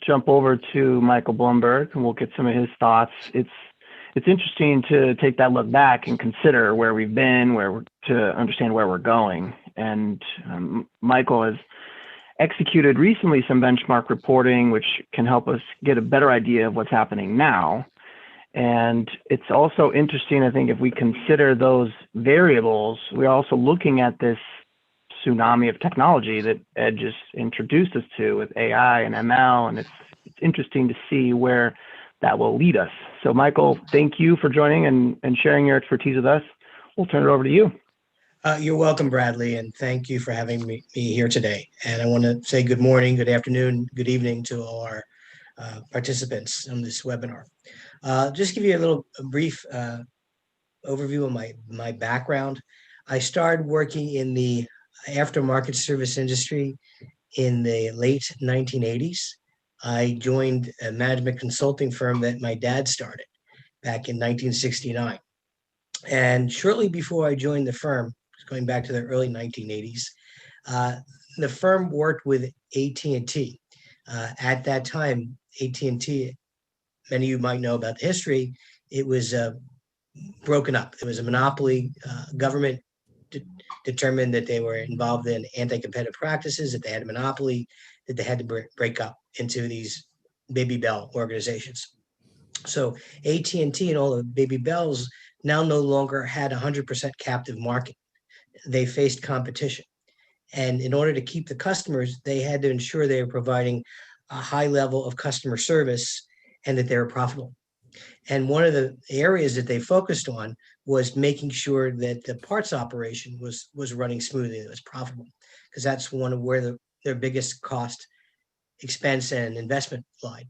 jump over to Michael Blumberg, and we'll get some of his thoughts. It's interesting to take that look back and consider where we've been, to understand where we're going. And Michael has executed recently some benchmark reporting, which can help us get a better idea of what's happening now. And it's also interesting, I think, if we consider those variables, we're also looking at this tsunami of technology that Ed just introduced us to with AI and ML, and it's interesting to see where that will lead us. So Michael, thank you for joining and sharing your expertise with us. We'll turn it over to you. You're welcome, Bradley, and thank you for having me here today. And I want to say good morning, good afternoon, good evening to all our participants on this webinar. Just give you a brief overview of my background. I started working in the aftermarket service industry in the late 1980s. I joined a management consulting firm that my dad started back in 1969. And shortly before I joined the firm, going back to the early 1980s, the firm worked with AT&T. At that time, AT&T, many of you might know about the history, it was broken up. It was a monopoly. Government determined that they were involved in anti-competitive practices, that they had a monopoly, that they had to break up into these baby bell organizations. So AT&T and all the baby bells now no longer had 100% captive market. They faced competition. And in order to keep the customers, they had to ensure they were providing a high level of customer service and that they were profitable. And one of the areas that they focused on was making sure that the parts operation was running smoothly, it was profitable, because that's one of where their biggest cost, expense, and investment lied.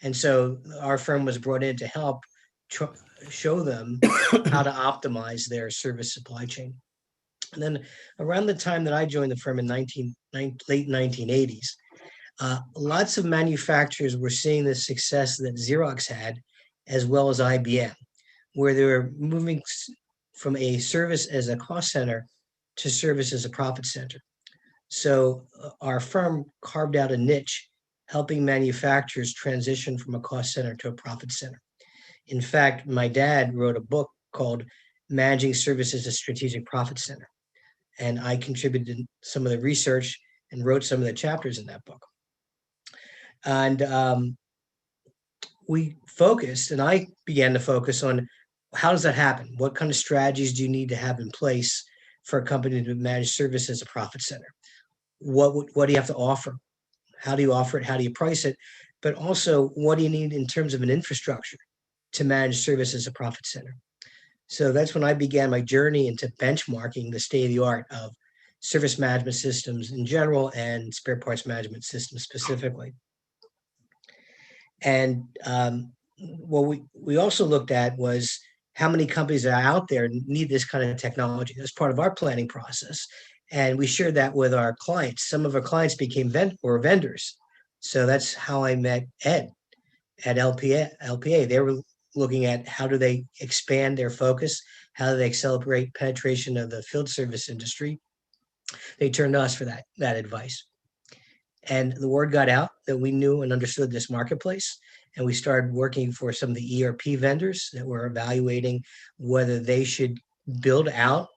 And so our firm was brought in to help show them how to optimize their service supply chain. And then around the time that I joined the firm in late 1980s, lots of manufacturers were seeing the success that Xerox had, as well as IBM, where they were moving from a service as a cost center to service as a profit center. So our firm carved out a niche, helping manufacturers transition from a cost center to a profit center. In fact, my dad wrote a book called Managing Services as a Strategic Profit Center. And I contributed some of the research and wrote some of the chapters in that book. And we focused, and I began to focus on how does that happen? What kind of strategies do you need to have in place for a company to manage service as a profit center? What do you have to offer? How do you offer it? How do you price it? But also, what do you need in terms of an infrastructure to manage service as a profit center? So that's when I began my journey into benchmarking the state of the art of service management systems in general and spare parts management systems specifically. And what we also looked at was how many companies that are out there need this kind of technology. That's part of our planning process. And we shared that with our clients. Some of our clients became vendors. So that's how I met Ed at LPA. They were looking at how do they expand their focus, how do they accelerate penetration of the field service industry. They turned to us for that advice. And the word got out that we knew and understood this marketplace. And we started working for some of the ERP vendors that were evaluating whether they should build out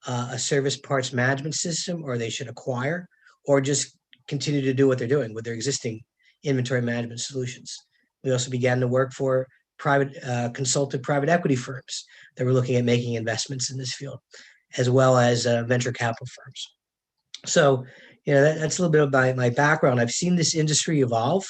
a service parts management system, or they should acquire, or just continue to do what they're doing with their existing inventory management solutions. We also began to work for consulted private equity firms that were looking at making investments in this field, as well as venture capital firms. So, that's a little bit about my background. I've seen this industry evolve.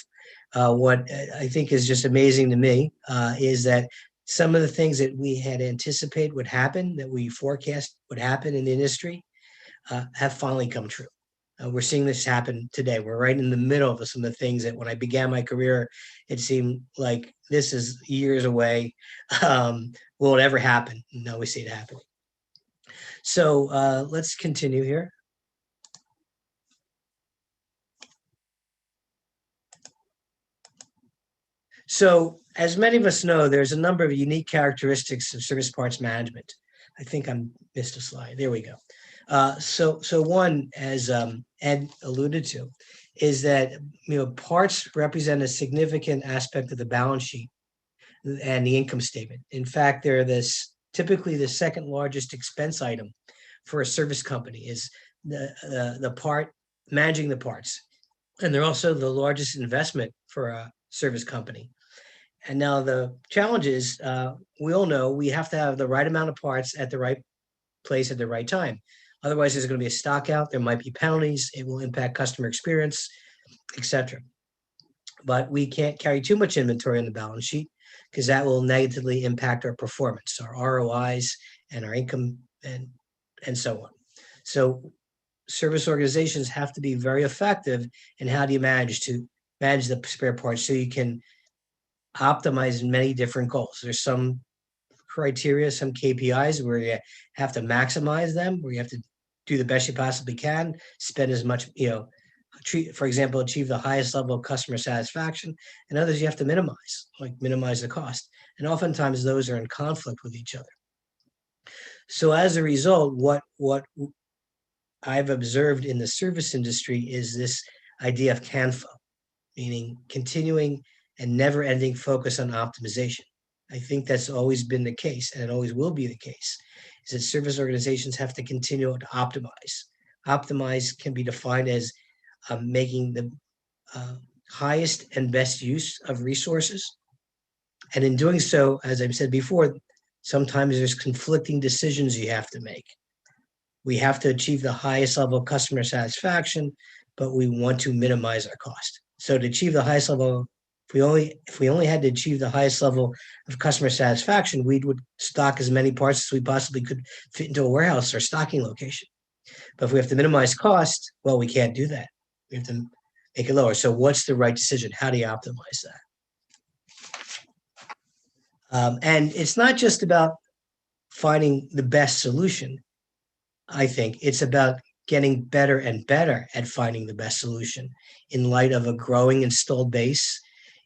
What I think is just amazing to me is that some of the things that we had anticipated would happen, that we forecast would happen in the industry, have finally come true. We're seeing this happen today. We're right in the middle of some of the things that when I began my career, it seemed like this is years away. Will it ever happen? No, we see it happening. So let's continue here. So as many of us know, there's a number of unique characteristics of service parts management. I think I missed a slide. There we go. So one, as Ed alluded to, is that parts represent a significant aspect of the balance sheet and the income statement. In fact, they're typically the second largest expense item for a service company is the part managing the parts, and they're also the largest investment for a service company. And now the challenge is, we all know we have to have the right amount of parts at the right place at the right time. Otherwise, there's going to be a stock out. There might be penalties. It will impact customer experience, etc. But we can't carry too much inventory on the balance sheet because that will negatively impact our performance, our ROIs, and our income, and so on. So service organizations have to be very effective in how do you manage the spare parts so you can optimize many different goals. There's some criteria, some KPIs where you have to maximize them, where you have to do the best you possibly can, spend as much, for example, achieve the highest level of customer satisfaction, and others you have to minimize the cost. And oftentimes those are in conflict with each other. So as a result, what I've observed in the service industry is this idea of CANFO, meaning continuing and never-ending focus on optimization. I think that's always been the case, and it always will be the case, is that service organizations have to continue to optimize. Optimize can be defined as making the highest and best use of resources. And in doing so, as I've said before, sometimes there's conflicting decisions you have to make. We have to achieve the highest level of customer satisfaction, but we want to minimize our cost. So to achieve the highest level, if we only had to achieve the highest level of customer satisfaction, we would stock as many parts as we possibly could fit into a warehouse or stocking location. But if we have to minimize cost, well, we can't do that. We have to make it lower. So what's the right decision? How do you optimize that? And it's not just about finding the best solution. I think it's about getting better and better at finding the best solution in light of a growing installed base,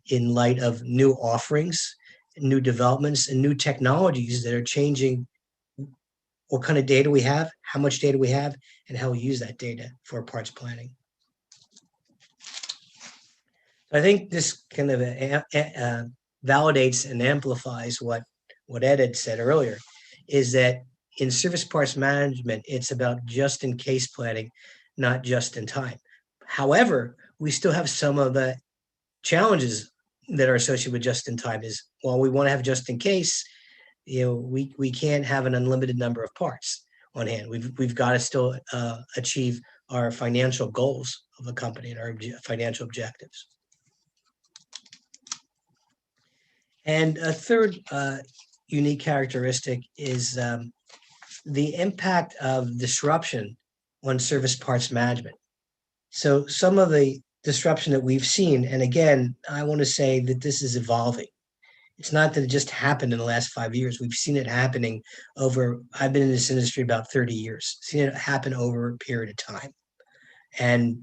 in light of new offerings, new developments, and new technologies that are changing what kind of data we have, how much data we have, and how we use that data for parts planning. I think this kind of validates and amplifies what Ed had said earlier, is that in service parts management, it's about just-in-case planning, not just in time. However, we still have some of the challenges that are associated with just-in-time. Is while we want to have just-in-case, we can't have an unlimited number of parts on hand. We've got to still achieve our financial goals of the company and our financial objectives. And a third unique characteristic is the impact of disruption on service parts management. So some of the disruption that we've seen, and again, I want to say that this is evolving. It's not that it just happened in the last 5 years. We've seen it happening I've been in this industry about 30 years, seen it happen over a period of time. And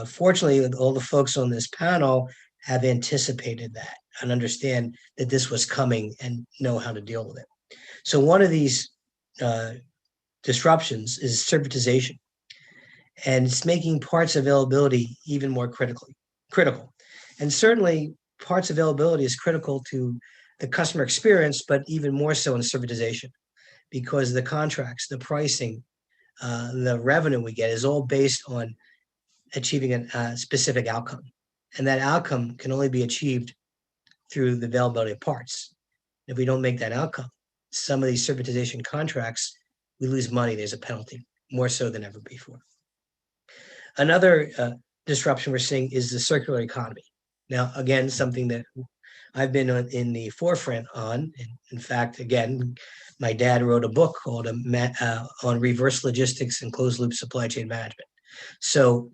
fortunately, all the folks on this panel have anticipated that and understand that this was coming and know how to deal with it. So one of these disruptions is servitization, and it's making parts availability even more critical. And certainly parts availability is critical to the customer experience, but even more so in servitization, because the contracts, the pricing, the revenue we get is all based on achieving a specific outcome. And that outcome can only be achieved through the availability of parts. If we don't make that outcome, some of these servitization contracts, we lose money. There's a penalty, more so than ever before. Another disruption we're seeing is the circular economy. Now, again, something that I've been in the forefront on. In fact, again, my dad wrote a book called on reverse logistics and closed loop supply chain management. So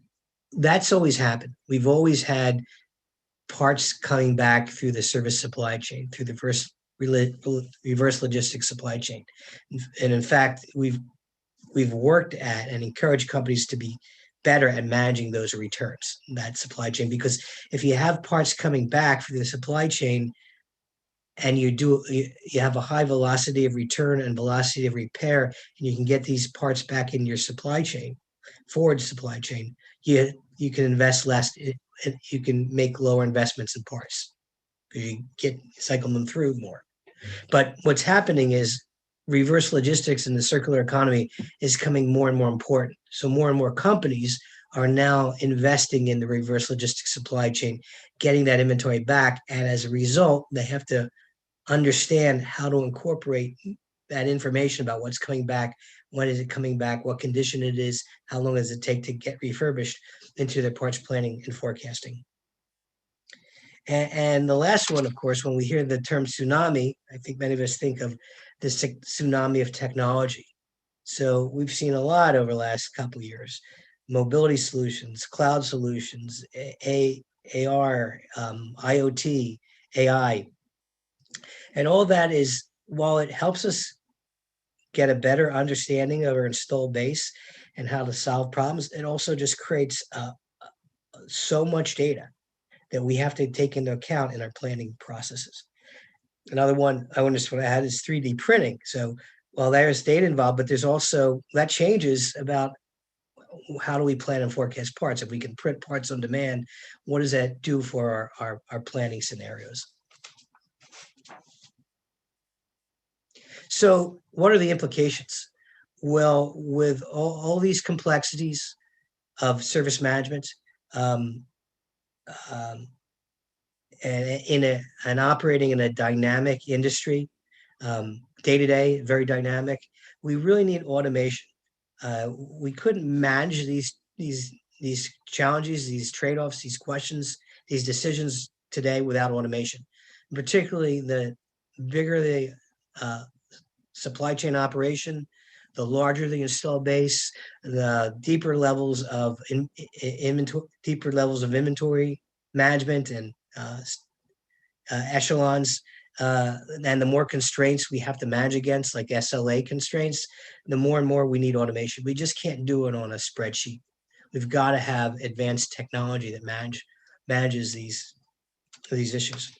that's always happened. We've always had parts coming back through the service supply chain, through the reverse logistics supply chain. And in fact, we've worked at and encouraged companies to be better at managing those returns, that supply chain, because if you have parts coming back through the supply chain and you have a high velocity of return and velocity of repair, and you can get these parts back in your supply chain, forward supply chain, you you can invest less, you can make lower investments in parts. You cycle them through more. But what's happening is reverse logistics and the circular economy is becoming more and more important. So more and more companies are now investing in the reverse logistics supply chain, getting that inventory back. And as a result, they have to understand how to incorporate that information about what's coming back, when is it coming back, what condition it is, how long does it take to get refurbished into their parts planning and forecasting. And the last one, of course, when we hear the term tsunami, I think many of us think of this tsunami of technology. So we've seen a lot over the last couple of years: mobility solutions, cloud solutions, AR, IoT, AI. And all that is, while it helps us get a better understanding of our installed base and how to solve problems, it also just creates so much data that we have to take into account in our planning processes. Another one I want to add is 3D printing. So while there's data involved, but there's also that changes about how do we plan and forecast parts. If we can print parts on demand, what does that do for our planning scenarios? So what are the implications? Well, with all these complexities of service management, and operating in a dynamic industry, day to day, very dynamic, we really need automation. We couldn't manage these challenges, these trade-offs, these questions, these decisions today without automation. Particularly the bigger the supply chain operation, the larger the install base, the deeper levels of inventory management and echelons, and the more constraints we have to manage against, like SLA constraints, the more and more we need automation. We just can't do it on a spreadsheet. We've got to have advanced technology that manages these issues.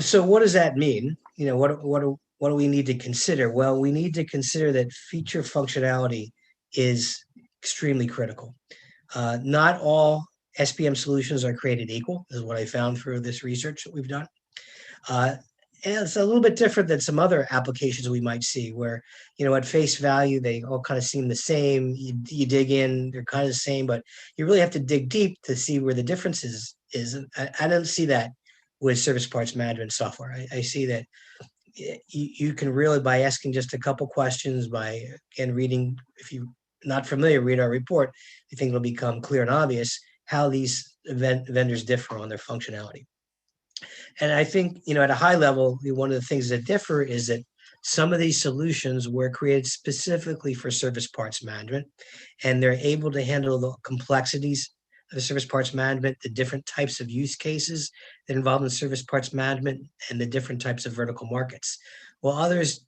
So what does that mean? You know, what do we need to consider? Well, we need to consider that feature functionality is extremely critical. Not all SPM solutions are created equal, is what I found through this research that we've done. And it's a little bit different than some other applications we might see where, you know, at face value, they all kind of seem the same. You dig in, they're kind of the same, but you really have to dig deep to see where the difference is. I don't see that with service parts management software. I see that you can really, by asking just a couple questions, by, again, reading, if you're not familiar, read our report, I think it'll become clear and obvious how these vendors differ on their functionality. And I think, you know, at a high level, one of the things that differ is that some of these solutions were created specifically for service parts management, and they're able to handle the complexities of service parts management, the different types of use cases that involve in service parts management, and the different types of vertical markets. While others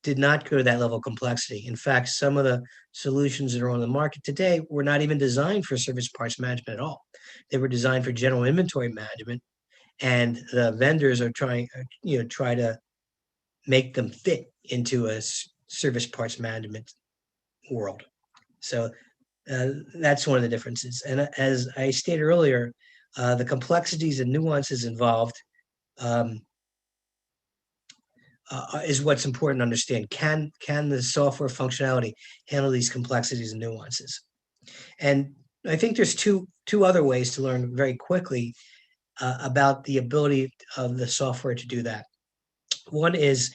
did not go to that level of complexity. In fact, some of the solutions that are on the market today were not even designed for service parts management at all. They were designed for general inventory management, and the vendors are try to make them fit into a service parts management world. So that's one of the differences. And as I stated earlier, the complexities and nuances involved is what's important to understand. Can the software functionality handle these complexities and nuances? And I think there's two other ways to learn very quickly about the ability of the software to do that. One is,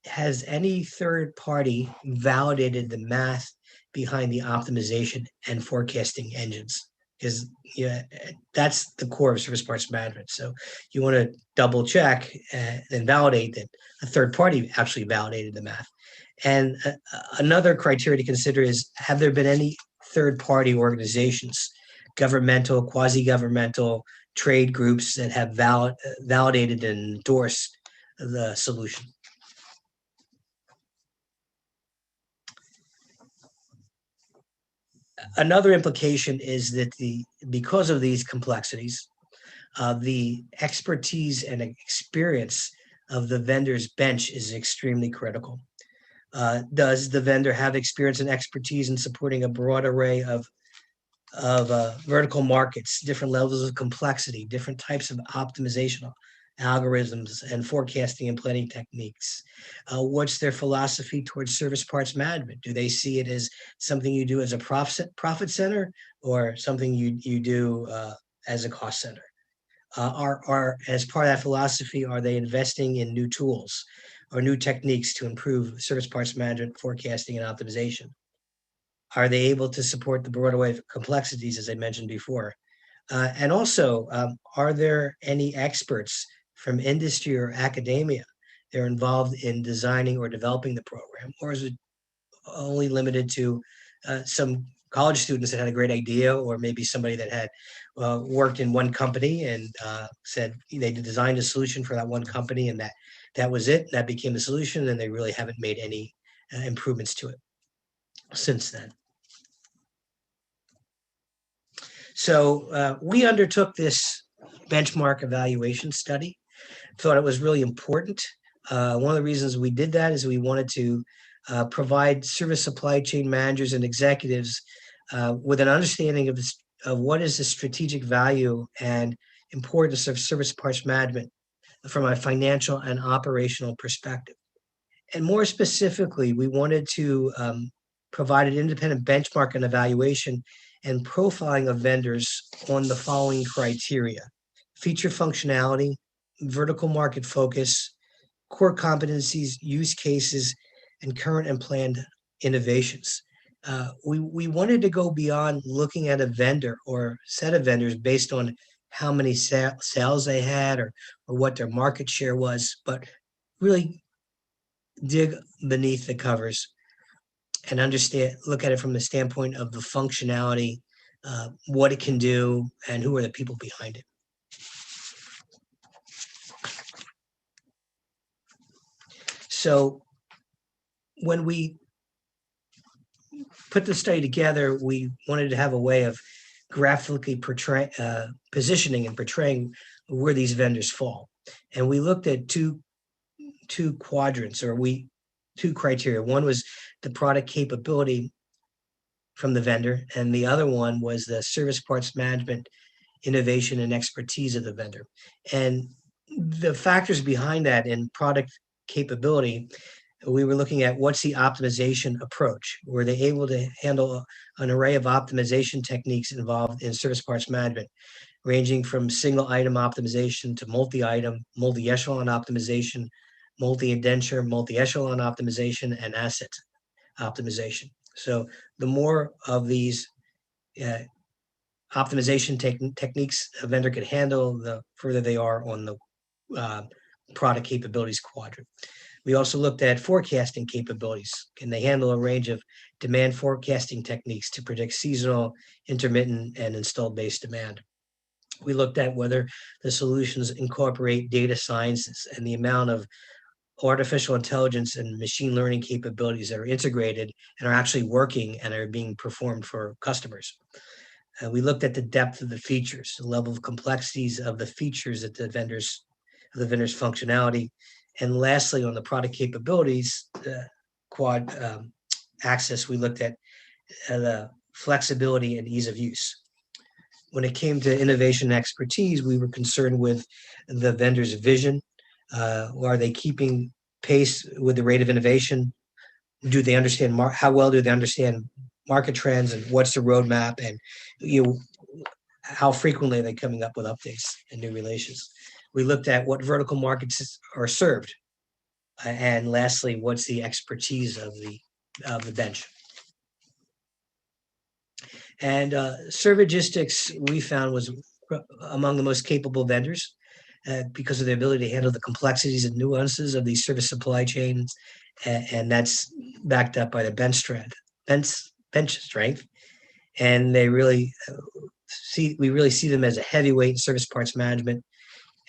has any third party validated the math behind the optimization and forecasting engines? Because that's the core of service parts management. So you want to double check and validate that a third party actually validated the math. And another criteria to consider is, have there been any third party organizations, governmental, quasi-governmental, trade groups that have validated and endorsed the solution? Another implication is that because of these complexities, the expertise and experience of the vendor's bench is extremely critical. Does the vendor have experience and expertise in supporting a broad array of vertical markets, different levels of complexity, different types of optimization algorithms and forecasting and planning techniques? What's their philosophy towards service parts management? Do they see it as something you do as a profit center, or something you do as a cost center? Are as part of that philosophy, are they investing in new tools or new techniques to improve service parts management, forecasting, and optimization? Are they able to support the broad array of complexities, as I mentioned before? And also, are there any experts from industry or academia that are involved in designing or developing the program? Or is it only limited to some college students that had a great idea, or maybe somebody that had worked in one company and said they designed a solution for that one company, and that was it, that became the solution, and they really haven't made any improvements to it since then? So we undertook this benchmark evaluation study, thought it was really important. One of the reasons we did that is we wanted to provide service supply chain managers and executives with an understanding of what is the strategic value and importance of service parts management from a financial and operational perspective. And more specifically, we wanted to provide an independent benchmark and evaluation and profiling of vendors on the following criteria: feature functionality, vertical market focus, core competencies, use cases, and current and planned innovations. We wanted to go beyond looking at a vendor or set of vendors based on how many sales they had, or what their market share was, but really dig beneath the covers and look at it from the standpoint of the functionality, what it can do, and who are the people behind it. So when we put the study together, we wanted to have a way of graphically positioning and portraying where these vendors fall. And we looked at two quadrants, or two criteria. One was the product capability from the vendor, and the other one was the service parts management innovation and expertise of the vendor. And the factors behind that in product capability, we were looking at what's the optimization approach. Were they able to handle an array of optimization techniques involved in service parts management, ranging from single item optimization to multi-item, multi-echelon optimization, multi-indenture, multi-echelon optimization, and asset optimization. So the more of these optimization techniques a vendor could handle, the further they are on the product capabilities quadrant. We also looked at forecasting capabilities. Can they handle a range of demand forecasting techniques to predict seasonal, intermittent, and installed base demand? We looked at whether the solutions incorporate data sciences and the amount of artificial intelligence and machine learning capabilities that are integrated and are actually working and are being performed for customers. We looked at the depth of the features, the level of complexities of the features that the vendor's functionality. And lastly, on the product capabilities quad axis, we looked at the flexibility and ease of use. When it came to innovation and expertise, we were concerned with the vendor's vision. Are they keeping pace with the rate of innovation? Do they understand how well do they understand market trends, and what's the roadmap, and how frequently are they coming up with updates and new relations? We looked at what vertical markets are served, and lastly, what's the expertise of the bench. And Servigistics, we found, was among the most capable vendors because of their ability to handle the complexities and nuances of these service supply chains, and that's backed up by the bench strength. And they really we really see them as a heavyweight in service parts management.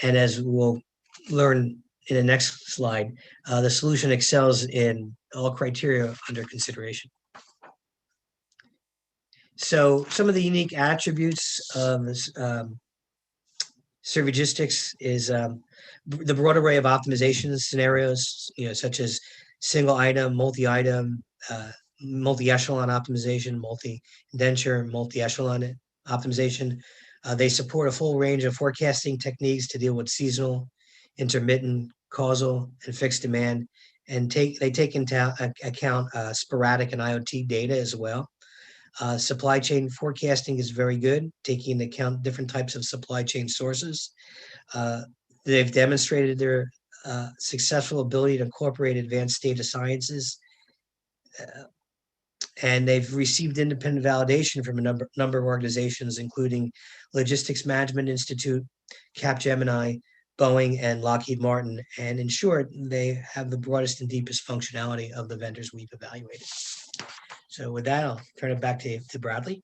And as we'll learn in the next slide, the solution excels in all criteria under consideration. So some of the unique attributes of Servigistics is the broad array of optimization scenarios, such as single item, multi-item, multi-echelon optimization, multi-indenture, multi-echelon optimization. They support a full range of forecasting techniques to deal with seasonal, intermittent, causal, and fixed demand. And they take into account sporadic and IoT data as well. Supply chain forecasting is very good, taking into account different types of supply chain sources. Uh, they've demonstrated their successful ability to incorporate advanced data sciences, and they've received independent validation from a number of organizations, including Logistics Management Institute, Capgemini, Boeing, and Lockheed Martin. And in short, they have the broadest and deepest functionality of the vendors we've evaluated. So with that, I'll turn it back to Bradley.